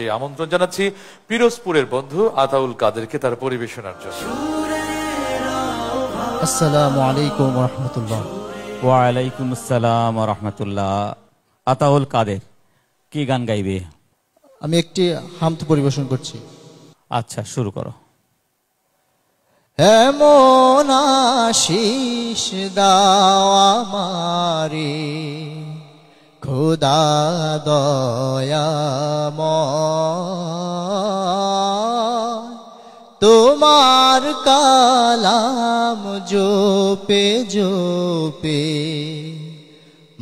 মঞ্চে আমন্ত্রণ জানাচ্ছি পিরোজপুরের বন্ধু আতাউল কাদেরকে তার পরিবেশনার জন্য। আসসালামু আলাইকুম ওয়া রাহমাতুল্লাহ। ওয়া আলাইকুম আসসালাম ওয়া রাহমাতুল্লাহ। আতাউল কাদের কি গান গাইবে? আমি একটি হামদ পরিবেশন করছি। আচ্ছা, শুরু করো। এমন আশিস দাও আমারে খোদা দয়াময়, তোমার কালাম জপে জপে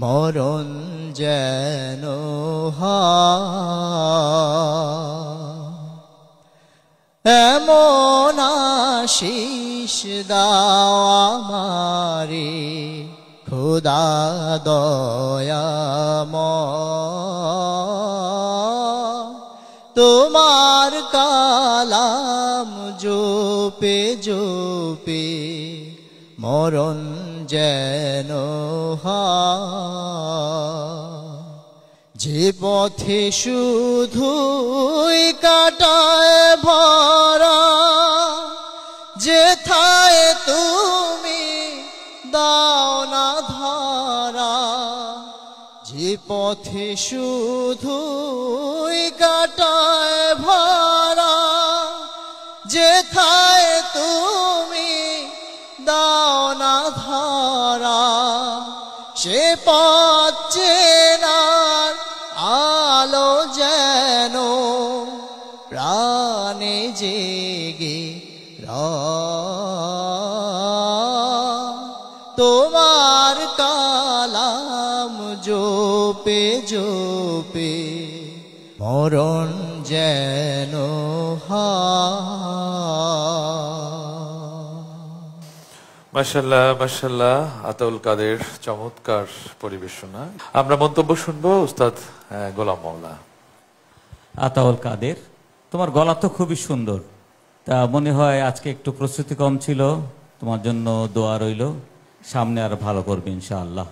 মরণ যেন হয়। এমন আশিস দাও আমারে খোদা দয়াময়, তোমার কালাম জপে জপে মরণ যেন হয়। যে পথে শুধুই কাটায় ভরা, যেথায় তুমি দাও না ধরা। যে পথে শুধুই কাটায় ভরা, যেথায় তুমি দাও না ধরা। সে পথ চেনার আলো যেন প্রাণে জেগে তোমার কালাম জপে জপে মরণ যেন মাশাআল্লাহ মাশাআল্লাহ, আতাউল কাদের চমৎকার পরিবেশনা। আমরা মন্তব্য শুনবো উস্তাদ গোলাম মাওলা। আতাউল কাদের, তোমার গলা তো খুবই সুন্দর, তা মনে হয় আজকে একটু প্রস্তুতি কম ছিল, তোমার জন্য দোয়া রইল, সামনে আর ভালো করবে ইনশাআল্লাহ।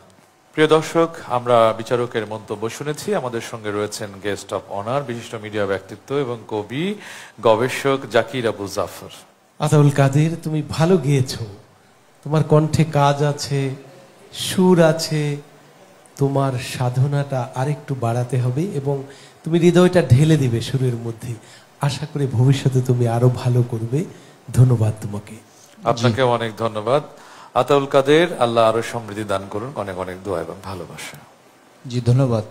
প্রিয় দর্শক, আমরা বিচারকের মন্তব্য শুনেছি। আমাদের সঙ্গে রয়েছেন গেস্ট অফ অনার, বিশিষ্ট মিডিয়া ব্যক্তিত্ব এবং কবি গবেষক জাকির আবু জাফর। আতাউল কাদের, তুমি ভালো গেয়েছো, তোমার কণ্ঠে কাজ আছে, সুর আছে, তোমার সাধনাটা আরেকটু বাড়াতে হবে এবং তুমি হৃদয়টা ঢেলে দিবে সুরের মধ্যে। আশা করি ভবিষ্যতে তুমি আরো ভালো করবে। ধন্যবাদ তোমাকে। আপনাকে অনেক ধন্যবাদ আতাউল কাদের। আল্লাহ আরো সমৃদ্ধি দান করুন। অনেক অনেক দোয়া এবং ভালোবাসা। জি ধন্যবাদ।